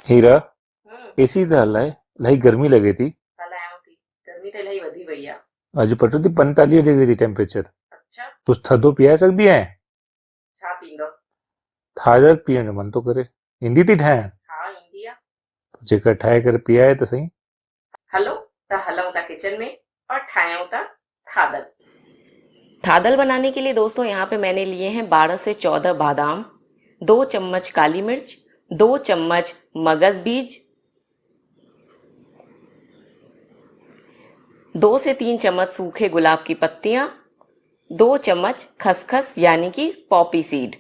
हीरा हम्म। AC त हलाए इलाही गर्मी लगे थी। हलायांव थी। गर्मी तो इलाही वधी वई आहे। अॼु पतो थी 45 डिग्री थी टेम्परेचर। अच्छा। कुछ थधो पीआए सघंदी आहे? छा पींदव? थादर पीअण जो मन थो करे। ईंदी थी ठाहिण? हा ईंदी आहे। जेकर ठाहे करे पीआए त सही। हलो त हलऊं था किचन में और ठाहियूं था थादल। थादल बनाने के लिए दोस्तों यहाँ पे मैंने लिए हैं 12 से 14 बादाम, 2 चम्मच काली मिर्च, 2 चम्मच मगज बीज, 2 से 3 चम्मच सूखे गुलाब की पत्तियां, 2 चम्मच खसखस यानी कि पॉपी सीड।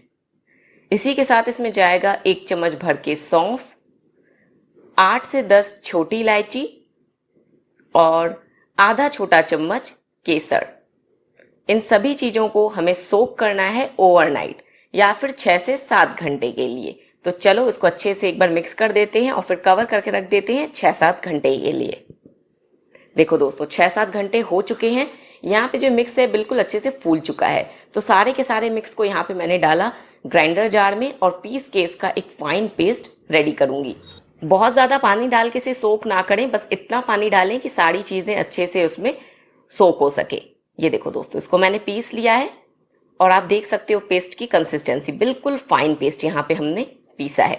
इसी के साथ इसमें जाएगा 1 चम्मच भर के सौंफ, 8 से 10 छोटी इलायची और आधा छोटा चम्मच केसर। इन सभी चीज़ों को हमें सोक करना है ओवरनाइट या फिर 6 से 7 घंटे के लिए। तो चलो इसको अच्छे से एक बार मिक्स कर देते हैं और फिर कवर करके रख देते हैं 6-7 घंटे के लिए। देखो दोस्तों 6-7 घंटे हो चुके हैं। यहाँ पे जो मिक्स है बिल्कुल अच्छे से फूल चुका है। तो सारे के सारे मिक्स को यहाँ पे मैंने डाला ग्राइंडर जार में और पीस के इसका एक फाइन पेस्ट रेडी करूंगी। बहुत ज़्यादा पानी डाल के इसे सोक ना करें, बस इतना पानी डालें कि सारी चीज़ें अच्छे से उसमें सोक हो सके। ये देखो दोस्तों इसको मैंने पीस लिया है और आप देख सकते हो पेस्ट की कंसिस्टेंसी बिल्कुल फाइन पेस्ट यहाँ पे हमने पीसा है।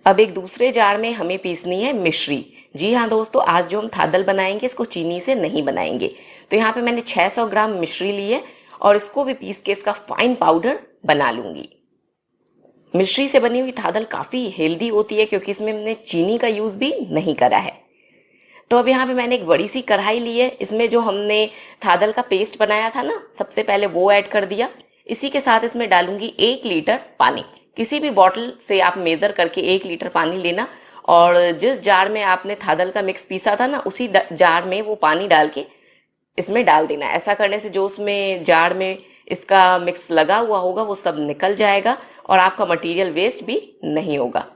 अब एक दूसरे जार में हमें पीसनी है मिश्री। जी हाँ दोस्तों, आज जो हम थादल बनाएंगे इसको चीनी से नहीं बनाएंगे। तो यहाँ पे मैंने 600 ग्राम मिश्री ली है और इसको भी पीस के इसका फाइन पाउडर बना लूंगी। मिश्री से बनी हुई थादल काफ़ी हेल्दी होती है क्योंकि इसमें हमने चीनी का यूज़ भी नहीं करा है। तो अब यहाँ पे मैंने एक बड़ी सी कढ़ाई ली है, इसमें जो हमने थादल का पेस्ट बनाया था ना, सबसे पहले वो ऐड कर दिया। इसी के साथ इसमें डालूंगी 1 लीटर पानी। किसी भी बॉटल से आप मेज़र करके 1 लीटर पानी लेना और जिस जार में आपने थादल का मिक्स पीसा था ना, उसी जार में वो पानी डाल के इसमें डाल देना। ऐसा करने से जो उसमें जार में इसका मिक्स लगा हुआ होगा वो सब निकल जाएगा और आपका मटेरियल वेस्ट भी नहीं होगा।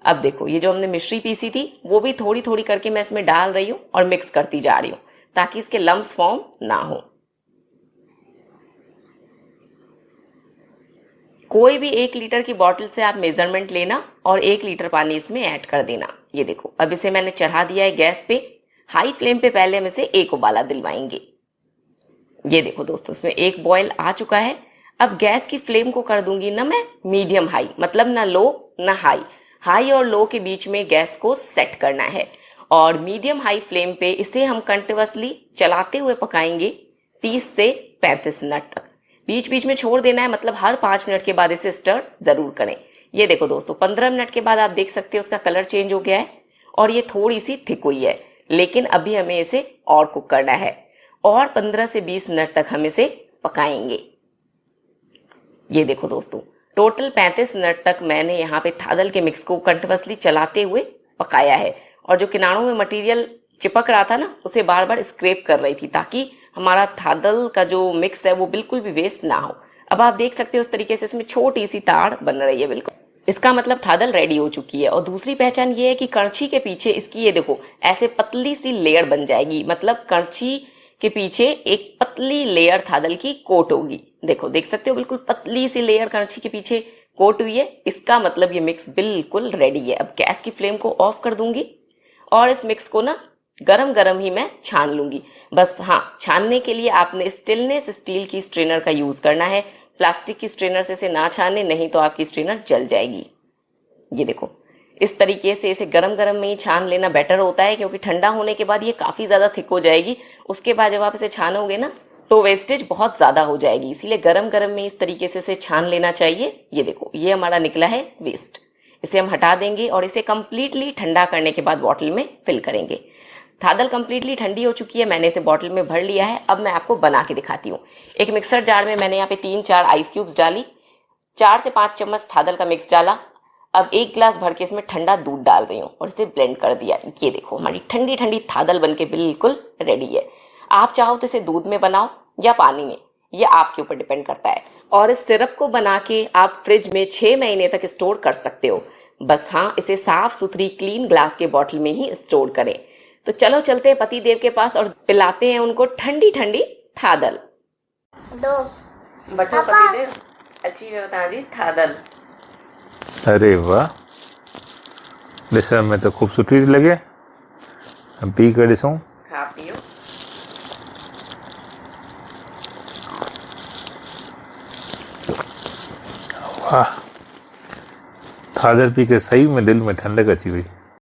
अब देखो ये जो हमने मिश्री पीसी थी वो भी थोड़ी थोड़ी करके मैं इसमें डाल रही हूँ और मिक्स करती जा रही हूँ ताकि इसके लम्स फॉर्म ना हो। कोई भी 1 लीटर की बॉटल से आप मेजरमेंट लेना और 1 लीटर पानी इसमें ऐड कर देना। ये देखो अब इसे मैंने चढ़ा दिया है गैस पे। हाई फ्लेम पे पहले हम इसे एक उबाला दिलवाएंगे। ये देखो दोस्तों इसमें एक बॉयल आ चुका है। अब गैस की फ्लेम को कर दूंगी ना मैं मीडियम हाई, मतलब ना लो ना हाई। हाई और लो के बीच में गैस को सेट करना है और मीडियम हाई फ्लेम पे इसे हम कंटिन्यूअसली चलाते हुए पकाएंगे 30 से 35 मिनट तक। बीच बीच में छोड़ देना है, मतलब हर 5 मिनट के बाद इसे स्टर जरूर करें। ये देखो दोस्तों 15 मिनट के बाद आप देख सकते हो उसका कलर चेंज हो गया है और ये थोड़ी सी थिक हुई है, लेकिन अभी हमें इसे और कुक करना है और 15 से 20 मिनट तक हम इसे पकाएंगे। ये देखो दोस्तों टोटल 35 मिनट तक मैंने यहाँ पे थादल के मिक्स को कंटिन्यूअसली चलाते हुए पकाया है और जो किनारों में मटेरियल चिपक रहा था ना उसे बार बार स्क्रैप कर रही थी ताकि हमारा थादल का जो मिक्स है वो बिल्कुल भी वेस्ट ना हो। अब आप देख सकते हो उस तरीके से इसमें छोटी सी ताड़ बन रही है बिल्कुल। इसका मतलब थादल रेडी हो चुकी है। और दूसरी पहचान ये है कि कड़छी के पीछे इसकी ये देखो ऐसे पतली सी लेयर बन जाएगी, मतलब कड़छी के पीछे एक पतली लेयर थादल की कोट होगी। देखो देख सकते हो बिल्कुल पतली सी लेयर कड़छी के पीछे कोट हुई है। इसका मतलब ये मिक्स बिल्कुल रेडी है। अब गैस की फ्लेम को ऑफ कर दूंगी और इस मिक्स को ना गरम गरम ही मैं छान लूंगी। बस हाँ, छानने के लिए आपने स्टेनलेस स्टील की स्ट्रेनर का यूज करना है। प्लास्टिक की स्ट्रेनर से इसे ना छाने, नहीं तो आपकी स्ट्रेनर जल जाएगी। ये देखो इस तरीके से इसे गरम गरम में ही छान लेना बेटर होता है क्योंकि ठंडा होने के बाद ये काफ़ी ज़्यादा थिक हो जाएगी। उसके बाद जब आप इसे छानोगे ना तो वेस्टेज बहुत ज़्यादा हो जाएगी, इसीलिए गरम गरम में इस तरीके से इसे छान लेना चाहिए। ये देखो ये हमारा निकला है वेस्ट, इसे हम हटा देंगे और इसे कम्प्लीटली ठंडा करने के बाद बॉटल में फिल करेंगे। थादल कम्प्लीटली ठंडी हो चुकी है, मैंने इसे बॉटल में भर लिया है। अब मैं आपको बना के दिखाती हूँ। एक मिक्सर जार में मैंने यहाँ पे 3-4 आइस क्यूब्स डाली, 4 से 5 चम्मच थादल का मिक्स डाला। अब 1 गिलास भर के इसमें ठंडा दूध डाल रही हूँ और इसे ब्लेंड कर दिया। ये देखो हमारी ठंडी ठंडी थादल बनके बिल्कुल रेडी है। आप चाहो तो इसे दूध में बनाओ या पानी में, ये आपके ऊपर डिपेंड करता है। और इस सिरप को बना के आप फ्रिज में 6 महीने तक स्टोर कर सकते हो। बस हाँ, इसे साफ सुथरी क्लीन ग्लास के बॉटल में ही स्टोर करें। तो चलो चलते हैं पति देव के पास और पिलाते हैं उनको ठंडी ठंडी थादल। दो बटो पति देव, अच्छी व्यवस्था जी थादल। अरे वाह, ॾिसण में त ख़ूब सुठी थी लॻे। पी करे ॾिसूं। हाँ पियो। वाह, थादर पी के सही में दिल में ठंडक अची वई।